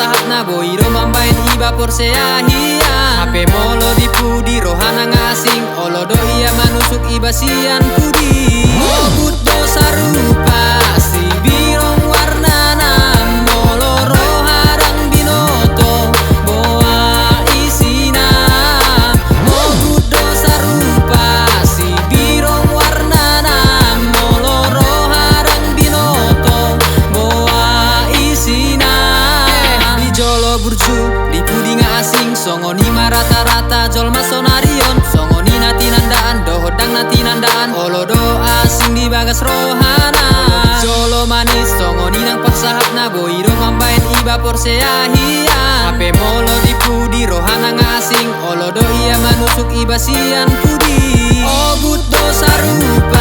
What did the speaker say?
pasahat na boiro mambain iba porseahia Hape molo di pudi rohana ngasing olodo ia manusuk iba sian pudi Mogut dosa rupa si birong warnana molo roharang binoto boa isina Mogut dosa rupa si birong warnana molo roharang binoto boa isina Di jolo burju di pudi ngasing songoni rata-rata jol masonarion songoni nati nandaan dohodang nati nandaan olodo asing di bagas rohana jolo manis songoni nang pasahat na boiro mambain iba porseahia Hape molo di pudi rohana ngasing olodo ia manusuk iba sian pudi Ogut dosa rupa